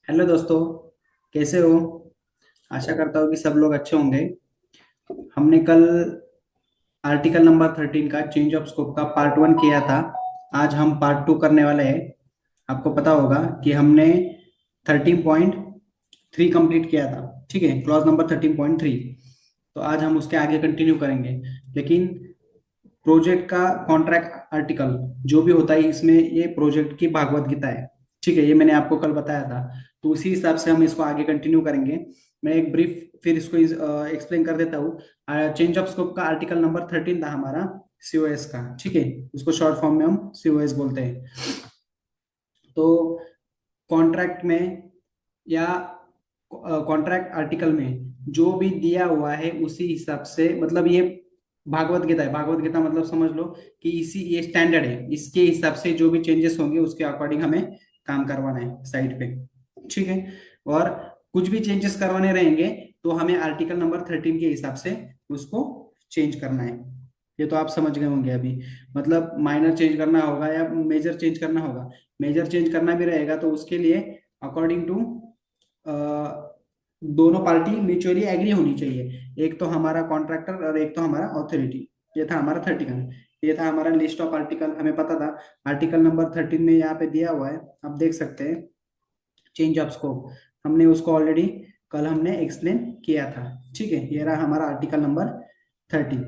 Hello दोस्तों, कैसे हो? आशा करता हूँ कि सब लोग अच्छे होंगे। हमने कल आर्टिकल नंबर 13 का चेंज ऑफ स्कोप का पार्ट 1 किया था। आज हम पार्ट 2 करने वाले हैं। आपको पता होगा कि हमने 13.3 कंप्लीट किया था। ठीक है, क्लॉज नंबर 13.3। तो आज हम उसके आगे कंटिन्यू करेंगे। लेकिन प्रोजेक्ट का कॉन्ट्रैक्ट आर्टिकल जो भी होता है, इसमें ये प्रोजेक्ट की भागवत गीता है। ठीक है, ये मैंने आपको कल बताया था। तो उसी हिसाब से हम इसको आगे कंटिन्यू करेंगे। मैं एक ब्रीफ फिर इसको एक्सप्लेन कर देता हूँ। चेंज ऑफ स्कोप का आर्टिकल नंबर 13 था हमारा, सीओएस का। ठीक है, उसको शॉर्ट फॉर्म में हम सीओएस बोलते हैं। तो कॉन्ट्रैक्ट में या कॉन्ट्रैक्ट आर्टिकल में जो भी दिया हुआ है उसी हिसाब से, मतलब ये भागवत गीता है। भागवत गीता मतलब समझ लो कि इसी ये स्टैंडर्ड है, इसके हिसाब से जो भी चेंजेस होंगे उसके अकॉर्डिंग हमें काम करवाना है साइट पे। ठीक है, और कुछ भी चेंजेस करवाने रहेंगे तो हमें आर्टिकल नंबर 13 के हिसाब से उसको चेंज करना है। ये तो आप समझ गए होंगे अभी। मतलब माइनर चेंज करना होगा या मेजर चेंज करना होगा। मेजर चेंज करना भी रहेगा तो उसके लिए अकॉर्डिंग टू दोनों पार्टी म्यूचुअली एग्री होनी चाहिए। एक तो हमारा कॉन्ट्रैक्टर और एक तो हमारा ऑथोरिटी। ये था हमारा 13। ये था हमारा लिस्ट ऑफ आर्टिकल, हमें पता था। आर्टिकल नंबर 13 में यहाँ पे दिया हुआ है, आप देख सकते हैं। चेंज ऑफ स्कोप हमने उसको ऑलरेडी कल हमने एक्सप्लेन किया था। ठीक है, ये रहा हमारा आर्टिकल नंबर 13।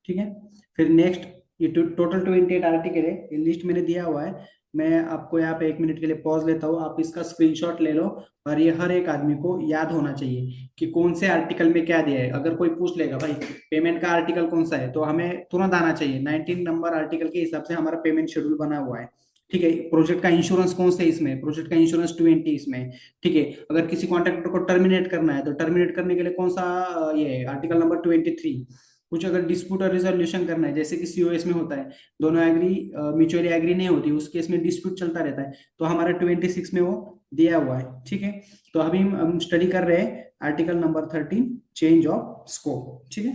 ठीक है, फिर नेक्स्ट, ये टोटल 28 आर्टिकल है, ये लिस्ट मैंने दिया हुआ है। मैं आपको यहाँ पे 1 मिनट के लिए पॉज लेता हूँ, आप इसका स्क्रीनशॉट ले लो। और ये हर एक आदमी को याद होना चाहिए कि कौन से आर्टिकल में क्या दिया है। अगर कोई पूछ लेगा भाई पेमेंट का आर्टिकल कौन सा है, तो हमें तुरंत आना चाहिए। 19 नंबर आर्टिकल के हिसाब से हमारा पेमेंट शेड्यूल बना हुआ है। ठीक है, प्रोजेक्ट का इंश्योरेंस कौन से इसमें, प्रोजेक्ट का इंश्योरेंस 20 इसमें है। ठीक है, अगर किसी कॉन्ट्रैक्टर को टर्मिनेट करना है तो टर्मिनेट करने के लिए कौन सा ये आर्टिकल नंबर 23। कुछ अगर डिस्प्यूट और रिजोल्यूशन करना है, जैसे कि सीओएस में होता है, दोनों एग्री म्यूचुअली एग्री नहीं होती, उस केस में डिस्प्यूट चलता रहता है, तो हमारा 26 में वो दिया हुआ है। ठीक है, तो अभी हम स्टडी कर रहे हैं article number 13, change of scope. ठीक है,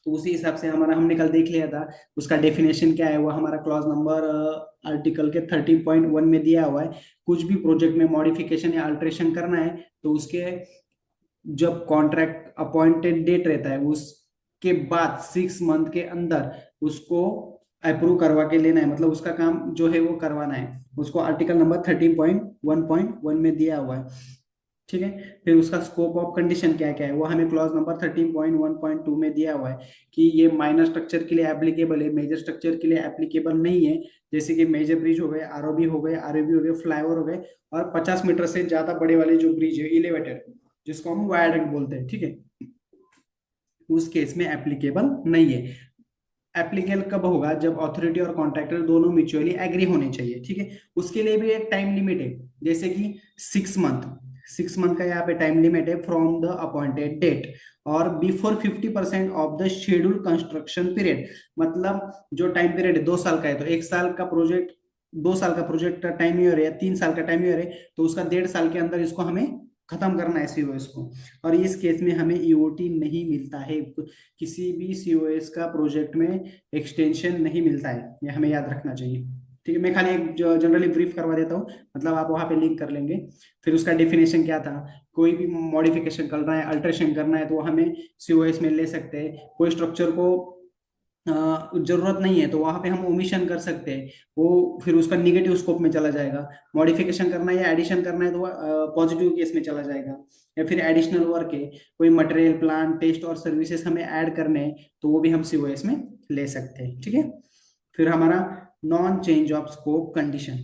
तो उसी हिसाब से हमारा हमने कल देख लिया था। उसका डेफिनेशन क्या है, वो हमारा क्लॉज नंबर आर्टिकल के 13.1 में दिया हुआ है। कुछ भी प्रोजेक्ट में मॉडिफिकेशन या अल्ट्रेशन करना है तो उसके जब कॉन्ट्रैक्ट अपॉइंटेड डेट रहता है उसके बाद 6 मंथ के अंदर उसको अप्रूव करवा के लेना है। मतलब उसका काम जो है वो करवाना है, उसको आर्टिकल नंबर 13.1.1 में दिया हुआ है। ठीक है, फिर उसका स्कोप ऑफ कंडीशन क्या क्या है वो हमें क्लॉज नंबर 13.1.2 में दिया हुआ है कि ये माइनर स्ट्रक्चर के लिए एप्लीकेबल है, मेजर स्ट्रक्चर के लिए एप्लीकेबल नहीं है। जैसे कि मेजर ब्रिज हो गए, आरओबी हो गए, आरओबी हो गए, फ्लाईओवर हो गए, और 50 मीटर से ज्यादा बड़े वाले जो ब्रिज है इलेवेटेड, जिसको हम वायरडक्ट बोलते हैं। ठीक है, उस केस में एप्लीकेबल नहीं है। एप्लीकेबल कब होगा, जब अथॉरिटी और कॉन्ट्रैक्टर दोनों म्यूचुअली एग्री होने चाहिए। ठीक है, उसके लिए भी एक टाइम लिमिट है, जैसे कि 6 मंथ। 6 मंथ का यहाँ पे टाइम लिमिट है फ्रॉम द अपॉइंटेड डेट और before 50% of the schedule construction period. मतलब जो टाइम पीरियड है 2 साल का है, तो 1 साल का प्रोजेक्ट, 2 साल का प्रोजेक्ट का टाइम ईयर है, या 3 साल का टाइम ईयर है, तो उसका 1.5 साल के अंदर इसको हमें खत्म करना है सीओएस को। और इस केस में हमें ईओटी नहीं मिलता है। किसी भी सीओएस का प्रोजेक्ट में एक्सटेंशन नहीं मिलता है, ये हमें याद रखना चाहिए। ठीक है, मैं खाली एक जनरली ब्रीफ करवा देता हूँ, मतलब आप वहां पे लिंक कर लेंगे। फिर उसका डेफिनेशन क्या था, कोई भी मॉडिफिकेशन करना है, अल्ट्रेशन करना है, तो वो हमें सीओएस में ले सकते हैं। कोई स्ट्रक्चर को जरूरत नहीं है तो वहां पे हम ओमिशन कर सकते हैं, वो फिर उसका निगेटिव स्कोप में चला जाएगा। मॉडिफिकेशन करना है या एडिशन करना है तो पॉजिटिव केस में चला जाएगा। या फिर एडिशनल वर्क है, कोई मटेरियल, प्लान, टेस्ट और सर्विसेज हमें ऐड करने हैं, तो वो भी हम सीओएस में ले सकते हैं। ठीक है, फिर हमारा non change of scope condition,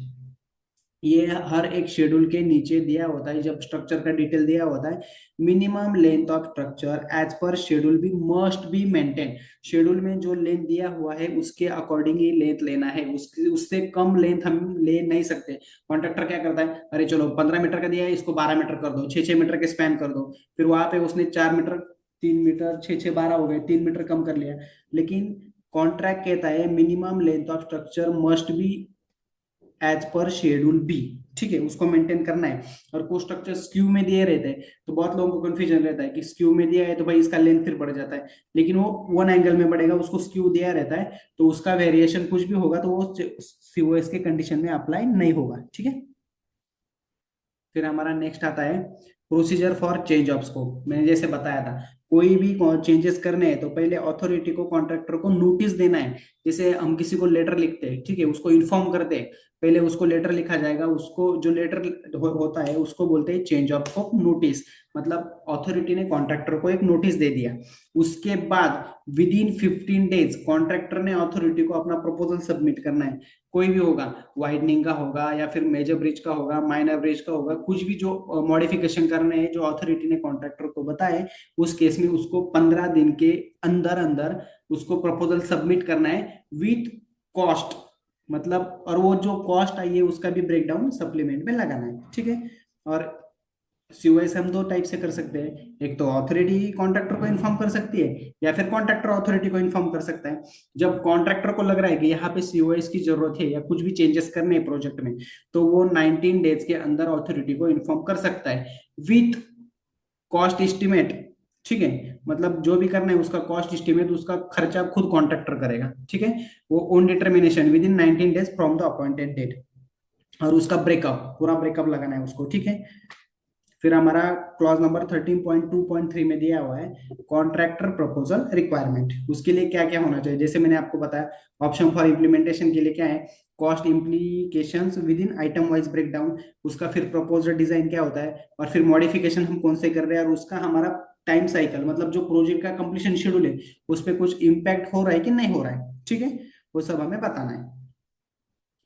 ये हर एक शेड्यूल के नीचे दिया होता है। जब स्ट्रक्चर का डिटेल दिया होता है, minimum length of structure as per schedule भी मस्ट बी मेंटेन। शेड्यूल में जो लेंथ दिया हुआ है उसके अकॉर्डिंग ही लेंथ लेना है, उसके उससे कम लेंथ हम ले नहीं सकते। कॉन्ट्रैक्टर क्या करता है, अरे चलो 15 मीटर का दिया है, इसको 12 मीटर कर दो, 6 6 मीटर के स्पैन कर दो। फिर वहां पे उसने 4 मीटर, 3 मीटर, 6 6 12 हो गए, 3 मीटर कम कर लिया। लेकिन कॉन्ट्रैक्ट कहता है minimum length of structure must be as per schedule be. ठीक है, उसको मेंटेन करना है। और कुछ स्ट्रक्चर स्क्यू में दिए रहते हैं, तो बहुत लोगों को कंफ्यूजन रहता है कि स्क्यू में दिया है तो भाई इसका लेंथ फिर बढ़ जाता है, लेकिन वो वन एंगल में बढ़ेगा, उसको स्क्यू दिया रहता है, तो उसका वेरिएशन कुछ भी होगा तो वो सीओएस के कंडीशन में अप्लाई नहीं होगा। ठीक है, फिर हमारा नेक्स्ट आता है procedure for change of scope. मैंने जैसे बताया था, कोई भी चेंजेस करने हैं तो पहले अथॉरिटी को, कॉन्ट्रैक्टर को नोटिस देना है। जैसे हम किसी को लेटर लिखते हैं, ठीक है, उसको इन्फॉर्म करते हैं, पहले उसको लेटर लिखा जाएगा, उसको जो लेटर होता है उसको बोलते हैं चेंज ऑफ स्कोप नोटिस। मतलब अथॉरिटी ने कॉन्ट्रैक्टर को एक नोटिस दे दिया, उसके बाद विद इन 15 डेज कॉन्ट्रैक्टर ने अथॉरिटी को अपना प्रपोजल सबमिट करना है। कोई भी होगा, वाइडनिंग का होगा या फिर मेजर ब्रिज का होगा, माइनर ब्रिज का होगा, कुछ भी जो मॉडिफिकेशन करने हैं जो अथॉरिटी ने कॉन्ट्रैक्टर को बताए, उस केस में उसको 15 दिन के अंदर अंदर उसको प्रपोजल सबमिट करना है विथ कॉस्ट। मतलब और वो जो कॉस्ट आई है उसका भी ब्रेकडाउन सप्लीमेंट में लगाना है, ठीक है। और सीओएस हम दो टाइप से कर सकते हैं, एक तो अथॉरिटी कॉन्ट्रैक्टर को इन्फॉर्म कर सकती है या फिर कॉन्ट्रैक्टर अथॉरिटी को इन्फॉर्म कर सकता है। जब कॉन्ट्रैक्टर को लग रहा है कि यहाँ पे सीओएस की जरूरत है या कुछ भी चेंजेस करने हैं प्रोजेक्ट में, तो वो 19 डेज के अंदर अथॉरिटी को इन्फॉर्म कर सकता है विथ कॉस्ट एस्टिमेट, ठीक है। मतलब जो भी करना है उसका कॉस्ट एस्टिमेट, उसका खर्चा खुद कॉन्ट्रैक्टर करेगा, ठीक है। वो own determination within 19 days from the appointed date, और उसका ब्रेकअप, पूरा ब्रेकअप लगाना है उसको, ठीक है। फिर हमारा क्लॉज नंबर 13.2.3 में दिया हुआ है कॉन्ट्रैक्टर प्रपोजल रिक्वायरमेंट। उसके लिए क्या क्या होना चाहिए, जैसे मैंने आपको बताया, ऑप्शन फॉर इम्प्लीमेंटेशन के लिए क्या है, cost implications with in item wise breakdown, उसका फिर प्रपोजल डिजाइन क्या होता है, और फिर मॉडिफिकेशन हम कौन से कर रहे हैं, और उसका हमारा टाइम साइकिल, मतलब जो प्रोजेक्ट का कंप्लीशन शेड्यूल है उस पर कुछ इम्पैक्ट हो रहा है कि नहीं हो रहा है, ठीक है, वो सब हमें बताना है।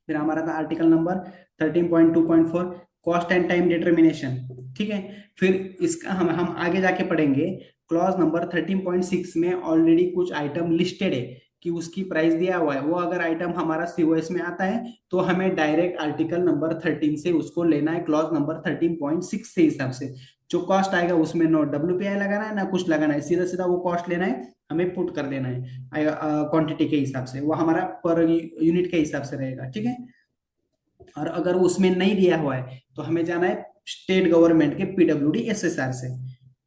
फिर हमारा था article number 13.2.4 cost and time determination, ठीक है। फिर इसका हम आगे जाके पढ़ेंगे, क्लॉज नंबर 13.6 में ऑलरेडी कुछ आइटम लिस्टेड है कि उसकी प्राइस दिया हुआ है, वो अगर आइटम हमारा सीओएस में आता है तो हमें डायरेक्ट आर्टिकल नंबर 13 से उसको लेना है, क्लॉज नंबर 13.6 से हिसाब से जो कॉस्ट आएगा उसमें नो डब्ल्यूपीआई लगाना है ना कुछ लगाना है, सीधा सीधा वो कॉस्ट लेना है, हमें पुट कर देना है क्वांटिटी के हिसाब से, वो हमारा पर यूनिट के हिसाब से रहेगा, ठीक है। और अगर उसमें नहीं दिया हुआ है तो हमें जाना है स्टेट गवर्नमेंट के पीडब्ल्यूडी एसएसआर से,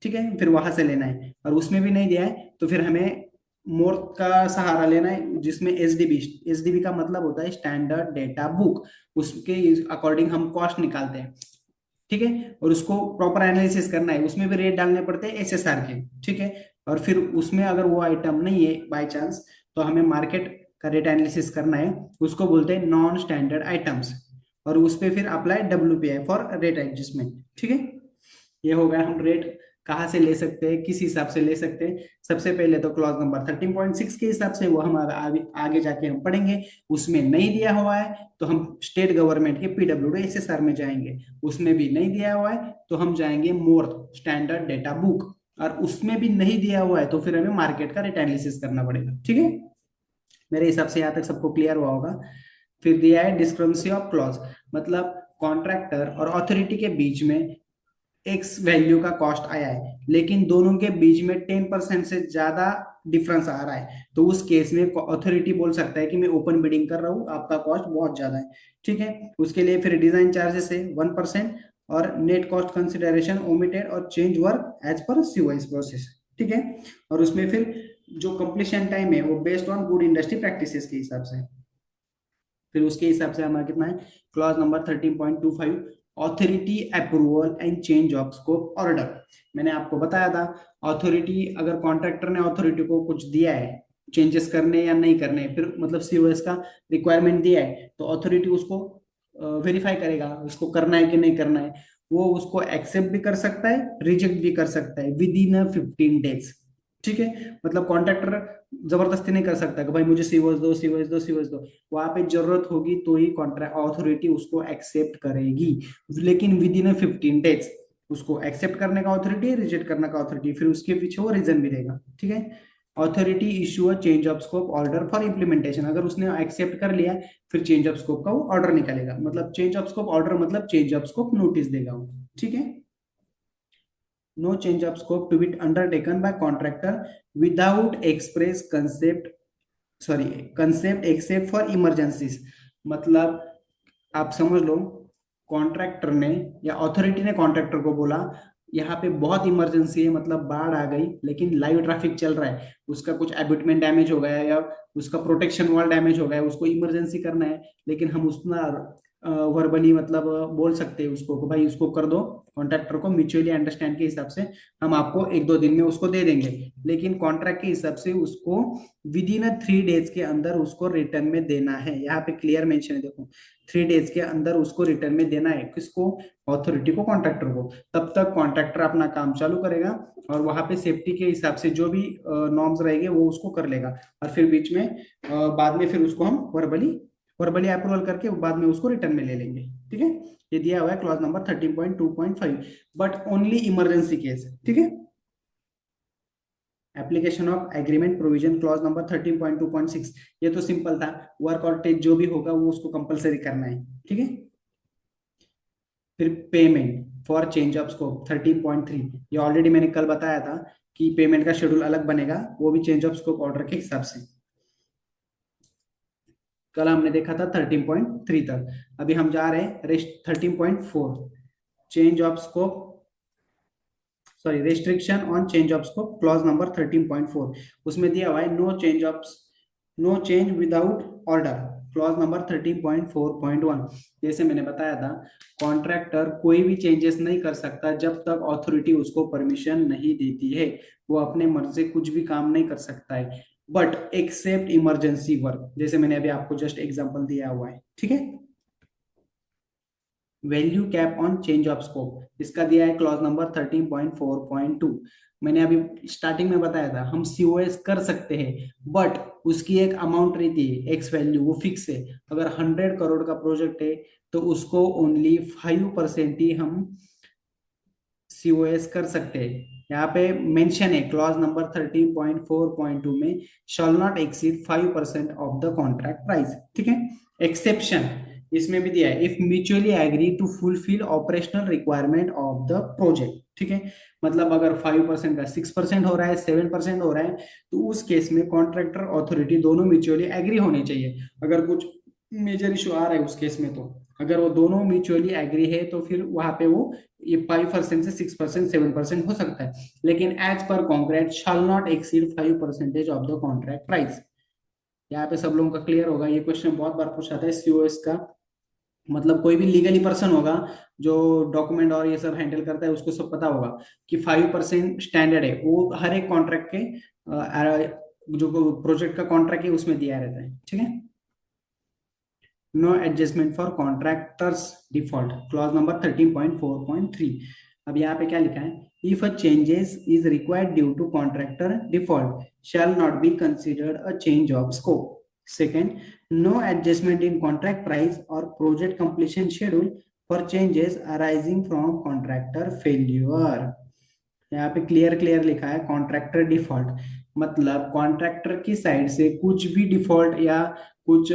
ठीक है, फिर वहां से लेना है। और उसमें भी नहीं दिया है तो फिर हमें मोर का सहारा लेना है, जिसमें एसडीबी, एसडीबी का मतलब होता है स्टैंडर्ड डेटा बुक, उसके अकॉर्डिंग हम कॉस्ट निकालते हैं, ठीक है। और उसको प्रॉपर एनालिसिस करना है, उसमें भी रेट डालने पड़ते हैं एसएसआर के, ठीक है। और फिर उसमें अगर वो आइटम नहीं है बाय चांस, तो हमें मार्केट का रेट एनालिसिस करना है, उसको बोलते हैं नॉन स्टैंडर्ड आइटम्स, और उस पे फिर apply WPI for rate adjustment, ठीक है। ये हो गया हम रेट कहाँ से ले सकते हैं, किस हिसाब से ले सकते हैं। सबसे पहले तो क्लॉज नंबर 13.6 के हिसाब से, वो हम आगे जाके हम पढ़ेंगे। उसमें नहीं दिया हुआ है तो हम स्टेट गवर्नमेंट के पीडब्ल्यूडी एसएसआर में जाएंगे, उसमें भी नहीं दिया हुआ है तो हम जाएंगे मोर स्टैंडर्ड डेटा बुक, और उसमें भी नहीं दिया हुआ है तो फिर हमें मार्केट का रेट एनालिसिस करना पड़ेगा, ठीक है। मेरे हिसाब से यहाँ तक सबको क्लियर हुआ होगा। फिर दिया है डिस्क्रिपेंसी ऑफ क्लॉज, मतलब कॉन्ट्रैक्टर और अथॉरिटी के बीच में एक्स वैल्यू का कॉस्ट आया है, लेकिन दोनों के बीच में 10% से ज्यादा डिफरेंस आ रहा है, तो उस केस में अथॉरिटी बोल सकता है कि मैं ओपन बिडिंग कर रहा हूँ, आपका कॉस्ट बहुत ज्यादा है, ठीक है। उसके लिए फिर डिजाइन चार्जेस है 1%, और नेट कॉस्ट कंसिडरेशन ओमिटेड और change work as per COS process, ठीक है। और उसमें फिर जो कंप्लीशन टाइम है वो based on good industry practices के हिसाब से, फिर उसके हिसाब से हमारा कितना है, clause number 13.25 authority approval and change of scope order. मैंने आपको बताया था, अथॉरिटी, अगर कॉन्ट्रैक्टर ने अथॉरिटी को कुछ दिया है चेंजेस करने या नहीं करने, फिर मतलब सीओएस का रिक्वायरमेंट दिया है तो अथॉरिटी उसको वेरीफाई करेगा उसको करना है कि नहीं करना है। वो उसको एक्सेप्ट भी कर सकता है, रिजेक्ट भी कर सकता है विद इन 15 डेज, ठीक है। मतलब कॉन्ट्रैक्टर जबरदस्ती नहीं कर सकता कि भाई मुझे सीओएस दो, सीओएस दो, सीओएस दो। वहां पे जरूरत होगी तो ही कॉन्ट्रैक्ट अथॉरिटी उसको एक्सेप्ट करेगी, लेकिन विद इन 15 डेज उसको एक्सेप्ट करने का अथॉरिटी, रिजेक्ट करने का अथॉरिटी, फिर उसके पीछे वो रीजन भी देगा, ठीक है। Authority issue a change of scope order for implementation, अगर उसने एक्सेप्ट कर लिया फिर चेंज ऑफ स्कोप का वो ऑर्डर निकलेगा, मतलब चेंज ऑफ स्कोप ऑर्डर मतलब चेंज ऑफ स्कोप नोटिस देगा वो, ठीक है। No change of scope to be undertaken by contractor without express concept except for emergencies। मतलब आप समझ लो, कॉन्ट्रैक्टर ने या अथॉरिटी ने कॉन्ट्रैक्टर को बोला यहाँ पे बहुत इमरजेंसी है, मतलब बाढ़ आ गई लेकिन लाइव ट्रैफिक चल रहा है, उसका कुछ एबिटमेंट डैमेज हो गया है या उसका प्रोटेक्शन वॉल डैमेज हो गया है, उसको इमरजेंसी करना है, लेकिन हम उतना वर्बली मतलब बोल सकते हैं उसको कि भाई उसको कर दो, कॉन्ट्रैक्टर को म्यूचुअली अंडरस्टैंड के हिसाब से हम आपको 1-2 दिन में उसको दे देंगे। लेकिन कॉन्ट्रैक्ट के हिसाब से उसको विद इन 3 डेज के अंदर उसको रिटर्न में देना है। यहाँ पे क्लियर मेंशन है, देखो 3 डेज के अंदर उसको रिटर्न में देना है। किसको? अथॉरिटी को, कॉन्ट्रैक्टर को। तब तक कॉन्ट्रैक्टर अपना काम चालू करेगा और वहां पे सेफ्टी के हिसाब से जो भी नॉर्म्स रहेंगे वो उसको कर लेगा। और फिर बीच में बाद में फिर उसको हम वर्बली अप्रूवल करके बाद में उसको रिटर्न में ले लेंगे। ठीक है, ये दिया हुआ है clause number 13.2.5, but only emergency case. ठीक है, application of agreement provision clause number 13.2.6, ये तो सिंपल था, वर्क और टेज जो भी होगा वो उसको कंपलसरी करना है। ठीक है, फिर payment for change of scope 13.3, ये ऑलरेडी मैंने कल बताया था कि पेमेंट का शेड्यूल अलग बनेगा, वो भी चेंज ऑफ स्कोप ऑर्डर के हिसाब से। कल हमने देखा था 13.3 तक, अभी हम जा रहे हैं 13.4, change of scope, sorry restriction on change of scope clause number 13.4। उसमें दिया हुआ है no change without order, clause number 13.4.1। जैसे मैंने बताया था, कॉन्ट्रैक्टर कोई भी चेंजेस नहीं कर सकता जब तक अथॉरिटी उसको परमिशन नहीं देती है। वो अपने मर्जी से कुछ भी काम नहीं कर सकता है, बट एक्सेप्ट इमरजेंसी वर्क, जैसे मैंने अभी आपको जस्ट एग्जांपल दिया हुआ है। ठीक है, value cap on change of scope, इसका दिया है क्लॉज नंबर 13.4.2। मैंने अभी स्टार्टिंग में बताया था हम सीओएस कर सकते हैं, बट उसकी एक अमाउंट रहती है, एक्स वैल्यू, वो फिक्स है। अगर 100 करोड़ का प्रोजेक्ट है तो उसको ओनली 5% ही हम सीओएस कर सकते हैं। यहाँ पे मेंशन है क्लॉज नंबर 13.4.2 में, shall not exceed 5% of the contract price. ठीक है, एक्सेप्शन इसमें भी दिया है, if mutually agree to fulfil operational requirement of the project. ठीक है, मतलब अगर 5% का 6% हो रहा है, 7% हो रहा है, तो उस केस में कॉन्ट्रैक्टर अथॉरिटी दोनों म्यूचुअली एग्री होने चाहिए। अगर कुछ मेजर इशू आ रहा है उस केस में, तो अगर वो दोनों म्यूचुअली एग्री है तो फिर वहां पे वो ये 5% से 6%, 7% हो सकता है। लेकिन as per contract shall not exceed 5% of the contract price. यहाँ पे सब लोगों का क्लियर होगा, ये क्वेश्चन बहुत बार पूछा था सीओएस का। मतलब कोई भी लीगली पर्सन होगा जो डॉक्यूमेंट और ये सब हैंडल करता है, उसको सब पता होगा कि 5% स्टैंडर्ड है, वो हर एक कॉन्ट्रैक्ट के जो प्रोजेक्ट का कॉन्ट्रैक्ट है उसमें दिया रहता है। ठीक है, no adjustment for contractors default, clause number 13.4.3। अब यहाँ पे क्या लिखा है, if a changes is required due to contractor default shall not be considered a change of scope. Second, no adjustment in contract price और project completion schedule for changes arising from contractor failure. यहाँ पे clear clear लिखा है contractor default, मतलब contractor की side से कुछ भी डिफॉल्ट या कुछ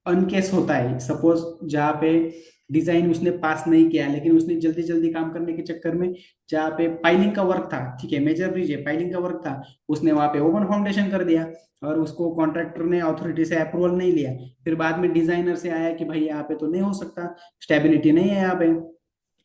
अनकेस होता है, सपोज जहाँ पे डिजाइन उसने पास नहीं किया लेकिन उसने जल्दी जल्दी काम करने के चक्कर में, जहाँ पे पाइलिंग का वर्क था, ठीक है मेजर ब्रिज है, पाइलिंग का वर्क था, उसने वहां पे ओपन फाउंडेशन कर दिया और उसको कॉन्ट्रैक्टर ने अथॉरिटी से अप्रूवल नहीं लिया। फिर बाद में डिजाइनर से आया कि भाई यहाँ पे तो नहीं हो सकता, स्टेबिलिटी नहीं है यहाँ पे,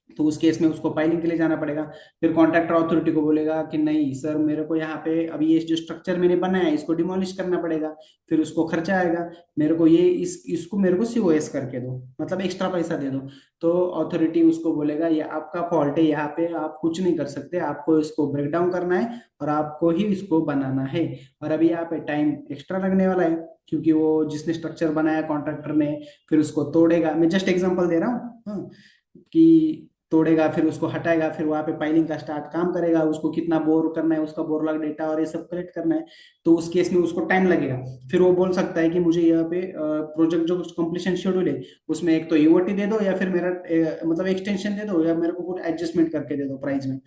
तो उस केस में उसको फाइलिंग के लिए जाना पड़ेगा। फिर कॉन्ट्रैक्टर अथॉरिटी को बोलेगा कि नहीं सर, मेरे को यहाँ पे अभी ये जो स्ट्रक्चर मैंने बनाया है इसको डिमोलिश करना पड़ेगा, फिर उसको खर्चा आएगा, मेरे को ये इसको मेरे को सीओएस करके दो, मतलब एक्स्ट्रा पैसा दे दो। तो अथॉरिटी उसको बोलेगा ये आपका फॉल्ट है, यहाँ पे आप कुछ नहीं कर सकते, आपको इसको ब्रेक डाउन करना है और आपको ही इसको बनाना है। और अभी यहाँ पे टाइम एक्स्ट्रा लगने वाला है, क्योंकि वो जिसने स्ट्रक्चर बनाया कॉन्ट्रैक्टर ने, फिर उसको तोड़ेगा, मैं जस्ट एग्जांपल दे रहा हूँ, हाँ, कि तोड़ेगा फिर उसको हटाएगा, फिर वहां पे पाइलिंग का स्टार्ट काम करेगा, उसको कितना बोर करना है, उसका बोर लॉग डेटा और ये सब कलेक्ट करना है, तो उस केस में उसको टाइम लगेगा। फिर वो बोल सकता है कि मुझे यहाँ पे प्रोजेक्ट जो कंप्लीशन शेड्यूल है उसमें एक तो ईओटी दे दो या फिर मेरा मतलब एक्सटेंशन दे दो या मेरे को कुछ एडजस्टमेंट करके दे दो प्राइस में।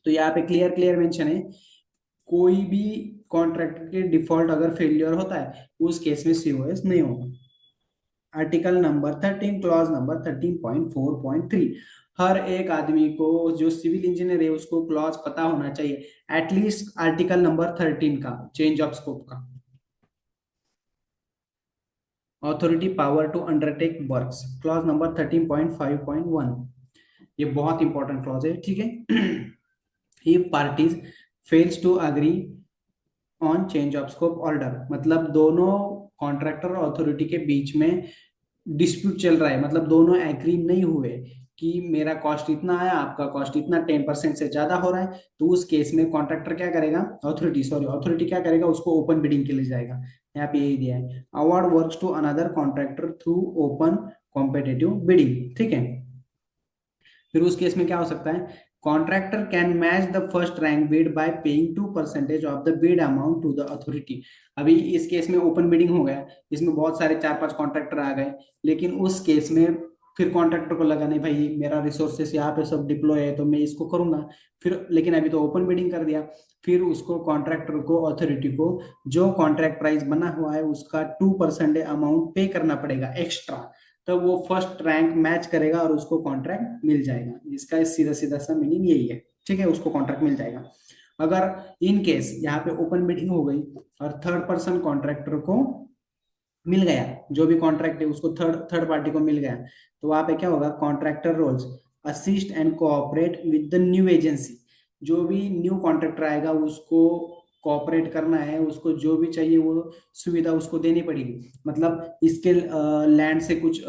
तो यहाँ पे क्लियर क्लियर मेंशन है, कोई भी कॉन्ट्रैक्टर के डिफॉल्ट अगर फेलियर होता है उस केस में सीओएस नहीं होगा। आर्टिकल नंबर 13 क्लॉज नंबर 13.4.3, हर एक आदमी को जो सिविल इंजीनियर है उसको क्लॉज पता होना चाहिए, एटलीस्ट आर्टिकल नंबर 13 का, चेंज ऑफ स्कोप का। Authority power to undertake works, clause number 13.5.1, ये बहुत इंपॉर्टेंट क्लॉज है। ठीक है, if parties fails to agree on change of scope order, मतलब दोनों कॉन्ट्रैक्टर और अथॉरिटी के बीच में डिस्प्यूट चल रहा है, मतलब दोनों एग्री नहीं हुए कि मेरा कॉस्ट इतना आया, आपका कॉस्ट इतना 10% से ज्यादा हो रहा है, तो उस केस में कॉन्ट्रैक्टर क्या करेगा, अथॉरिटी क्या करेगा, उसको ओपन बिडिंग के लिए जाएगा। यहाँ पे यही दिया है, award works to another contractor through open competitive bidding, ठीक है। फिर उस केस में क्या हो सकता है, contractor can match the first rank bid by paying 2% of the bid amount to the authority. अभी इस केस में ओपन बिडिंग हो गया, इसमें बहुत सारे 4-5 कॉन्ट्रैक्टर आ गए, लेकिन उस केस में फिर कॉन्ट्रैक्टर को लगा नहीं भाई मेरा रिसोर्सेस यहाँ पे सब डिप्लॉय है तो मैं इसको करूंगा, फिर लेकिन अभी तो ओपन बिडिंग कर दिया, फिर उसको कॉन्ट्रैक्टर को अथॉरिटी को जो कॉन्ट्रैक्ट प्राइस बना हुआ है उसका 2% अमाउंट पे करना पड़ेगा एक्स्ट्रा, तो वो फर्स्ट रैंक मैच करेगा और उसको कॉन्ट्रैक्ट मिल जाएगा। इसका सीधा सीधा सा मीनिंग यही है, ठीक है, उसको कॉन्ट्रैक्ट मिल जाएगा। अगर इन केस यहाँ पे ओपन बिडिंग हो गई और थर्ड पर्सन कॉन्ट्रैक्टर को मिल गया, जो भी कॉन्ट्रैक्ट है उसको थर्ड थर्ड पार्टी को मिल गया, तो वहां पे क्या होगा, contractor roles assist and cooperate with the new agency. जो भी न्यू कॉन्ट्रैक्टर आएगा उसको कोऑपरेट करना है, उसको जो भी चाहिए वो सुविधा उसको देनी पड़ेगी, मतलब इसके लैंड से कुछ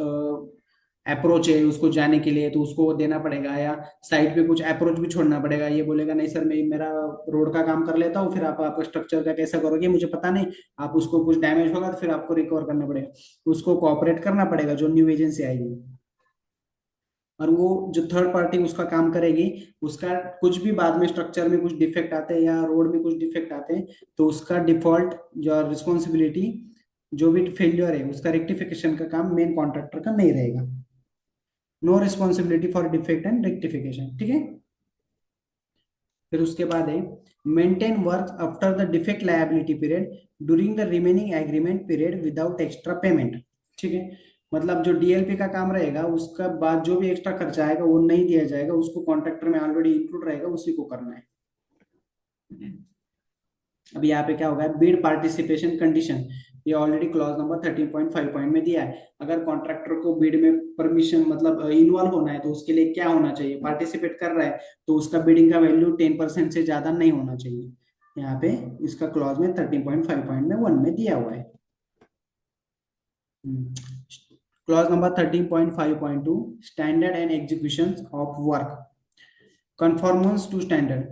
अप्रोच है उसको जाने के लिए तो उसको देना पड़ेगा, या साइड पे कुछ अप्रोच भी छोड़ना पड़ेगा, ये बोलेगा नहीं सर मैं मेरा रोड का काम कर लेता हूँ, फिर आप आपका स्ट्रक्चर का कैसा करोगे मुझे पता नहीं, आप उसको कुछ डैमेज होगा तो फिर आपको रिकवर करना पड़ेगा, उसको कोऑपरेट करना पड़ेगा जो न्यू एजेंसी आएगी। और वो जो थर्ड पार्टी उसका काम करेगी, उसका कुछ भी बाद में स्ट्रक्चर में कुछ डिफेक्ट आते हैं या रोड में कुछ डिफेक्ट आते हैं, तो उसका डिफॉल्ट जो रिस्पॉन्सिबिलिटी, जो भी फेल्योर है उसका रेक्टिफिकेशन का काम मेन कॉन्ट्रैक्टर का नहीं रहेगा। No responsibility for defect and rectification, ठीक है। फिर उसके बाद है maintain work after the defect liability period during the remaining agreement period without extra payment, ठीक है। मतलब जो डीएलपी का काम रहेगा उसका बाद जो भी एक्स्ट्रा खर्चा आएगा वो नहीं दिया जाएगा, उसको कॉन्ट्रैक्टर में ऑलरेडी इंक्लूड रहेगा, उसी को करना है। अभी यहाँ पे क्या होगा, बिड पार्टिसिपेशन कंडीशन, ये ऑलरेडी क्लॉज नंबर 13.5 पॉइंट में दिया है। अगर कॉन्ट्रैक्टर को बिड में परमिशन मतलब इन्वॉल्व होना है तो उसके लिए क्या होना चाहिए, पार्टिसिपेट कर रहा है तो उसका बिडिंग का वैल्यू 10% से ज्यादा नहीं होना चाहिए। यहाँ पे इसका क्लॉज में 13.5 पॉइंट में 1 में दिया हुआ है। Clause number 13.5.2 standard and execution of work conformance to standard,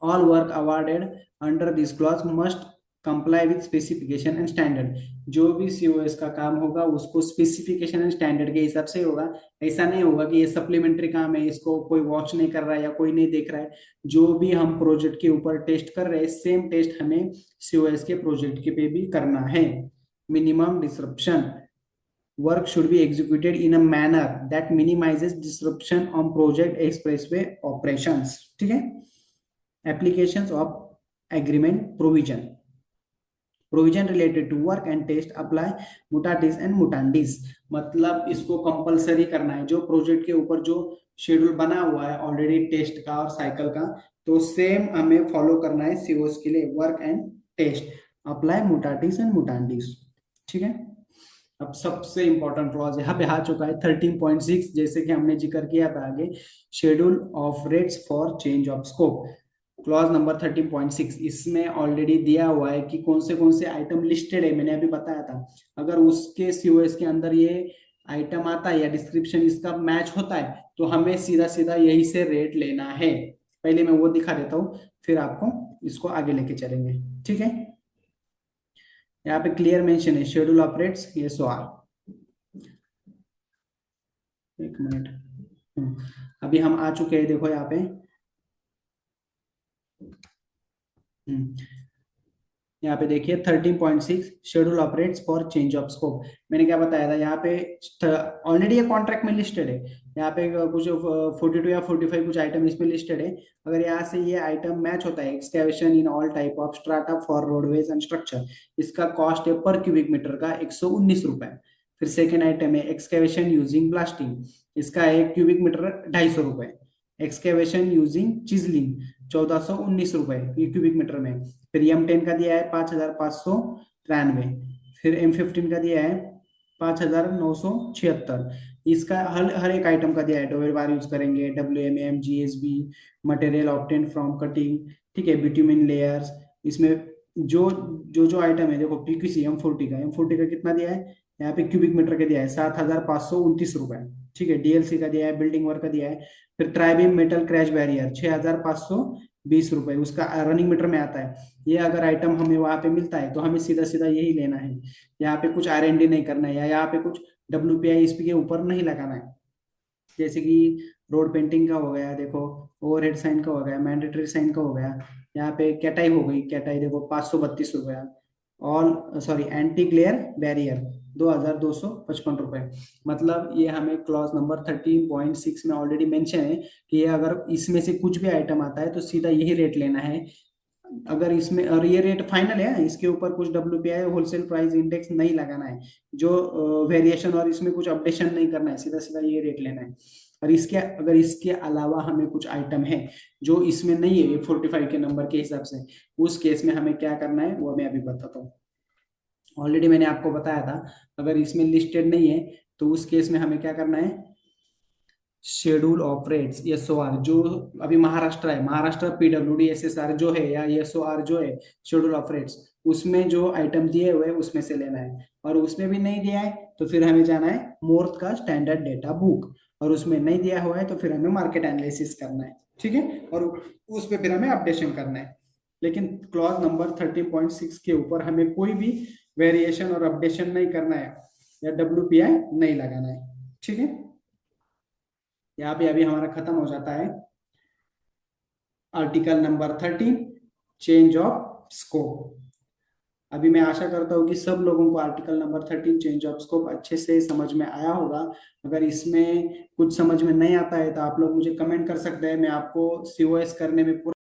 all work awarded under this clause must comply with specification and standard। जो भी सीओएस का काम होगा उसको स्पेसिफिकेशन एंड स्टैंडर्ड के हिसाब से होगा। ऐसा नहीं होगा कि ये सप्लीमेंट्री काम है इसको कोई वॉच नहीं कर रहा है या कोई नहीं देख रहा है, जो भी हम प्रोजेक्ट के ऊपर टेस्ट कर रहे हैं सेम टेस्ट हमें सीओएस के प्रोजेक्ट के पे भी करना है। Minimum disruption, work should be executed in a manner that minimizes disruption on project expressway operations, ठीक है। applications of agreement provision related to work and test apply mutatis and mutandis, मतलब इसको कंपलसरी करना है, जो प्रोजेक्ट के ऊपर जो शेड्यूल बना हुआ है ऑलरेडी टेस्ट का और साइकिल का, तो सेम हमें फॉलो करना है सीओएस के लिए, work and test apply mutatis and mutandis, ठीक है। अब सबसे इंपॉर्टेंट क्लॉज यहाँ पे आ चुका है 13.6, जैसे कि हमने जिक्र किया था आगे, schedule of rates for change of scope. Clause number 13.6 इसमें ऑलरेडी दिया हुआ है कि कौन से आइटम लिस्टेड है, मैंने अभी बताया था। अगर उसके सीओएस के अंदर ये आइटम आता है या डिस्क्रिप्शन इसका मैच होता है तो हमें सीधा सीधा यही से रेट लेना है। पहले मैं वो दिखा देता हूँ फिर आपको इसको आगे लेके चलेंगे, ठीक है। यहाँ पे क्लियर मेंशन है शेड्यूल ऑपरेट्स ये सो आर, एक मिनट। अभी हम आ चुके हैं, देखो यहाँ पे। हम्म, यहाँ पे देखिए 13.6 schedule operates for change of scope. मैंने क्या बताया था यहाँ पे, ऑलरेडी ये कॉन्ट्रैक्ट में लिस्टेड है। यहाँ पे कुछ 42 या 45 कुछ आइटम इसमें लिस्टेड है। अगर यहाँ से ये आइटम मैच होता है, excavation in all type of strata for roadways and structure, इसका कॉस्ट है पर क्यूबिक मीटर का 119 रुपए। फिर सेकेंड आइटम है एक्सकेवेशन यूजिंग ब्लास्टिंग, इसका है क्यूबिक मीटर 250 रुपए। एक्सकेवेशन यूजिंग चिजलिंग 1419 रुपए क्यूबिक मीटर में। फिर M10 का दिया है 5593, फिर M15 का दिया है 5976। इसका हर हर एक आइटम का दिया है, डोवेल बार यूज करेंगे, WMM GSB material obtain from cutting, ठीक है, बिट्यूमिन लेयर्स। इसमें जो जो आइटम है देखो PQC M40 का कितना दिया है, यहाँ पे क्यूबिक मीटर का दिया है 7,529 रुपए। ठीक है, डीएलसी का दिया है, बिल्डिंग वर्क का दिया है। फिर ट्राइबीम मेटल क्रैश बैरियर 6,520 रुपए, उसका रनिंग मीटर में आता है। ये अगर आइटम हमें वहां पे मिलता है तो हमें सीधा सीधा यही लेना है। यहाँ पे कुछ R&D नहीं करना है, या यहाँ पे कुछ WPI इसके के ऊपर नहीं लगाना है। जैसे कि रोड पेंटिंग का हो गया, देखो ओवरहेड साइन का हो गया, मैंडेटरी साइन का हो गया। यहाँ पे कैटाई हो गई, कैटाई देखो 532 रुपया। All sorry anti glare barrier 2,255 रुपए। मतलब ये हमें क्लॉज नंबर 13.6 में ऑलरेडी मेंशन है कि ये अगर इसमें से कुछ भी आइटम आता है तो सीधा यही रेट लेना है। अगर इसमें, और ये रेट फाइनल है, इसके ऊपर कुछ WPI होलसेल प्राइस इंडेक्स नहीं लगाना है, जो वेरिएशन और इसमें कुछ अपडेशन नहीं करना है, सीधा सीधा ये रेट लेना है। और इसके अगर इसके अलावा हमें कुछ आइटम है जो इसमें नहीं है ये 45 के नंबर के हिसाब से, उस केस में हमें क्या करना है वो मैं अभी बताता हूँ। ऑलरेडी मैंने आपको बताया था, अगर इसमें लिस्टेड नहीं है तो उस केस में हमें क्या करना है, शेड्यूल ऑफ रेट्स SOR, जो अभी महाराष्ट्र है, महाराष्ट्र PWD SSR जो है, या SOR जो है शेड्यूल ऑफ रेट्स, उसमें जो आइटम दिए हुए हैं उसमें से लेना है। और उसमें भी नहीं दिया है तो फिर हमें जाना है मोर्थ का स्टैंडर्ड डेटा बुक, और उसमें नहीं दिया हुआ है तो फिर हमें मार्केट एनालिसिस करना है। ठीक है, और उस पर फिर हमें अपडेशन करना है। लेकिन क्लॉज नंबर 13.6 के ऊपर हमें कोई भी वेरिएशन और अपडेशन नहीं करना है, या WPI नहीं लगाना है। ठीक है, यहाँ पे अभी हमारा खत्म हो जाता है article number 13, change of scope. अभी मैं आशा करता हूँ कि सब लोगों को article number 13 change of scope अच्छे से समझ में आया होगा। अगर इसमें कुछ समझ में नहीं आता है तो आप लोग मुझे कमेंट कर सकते हैं, मैं आपको COS करने में पूरा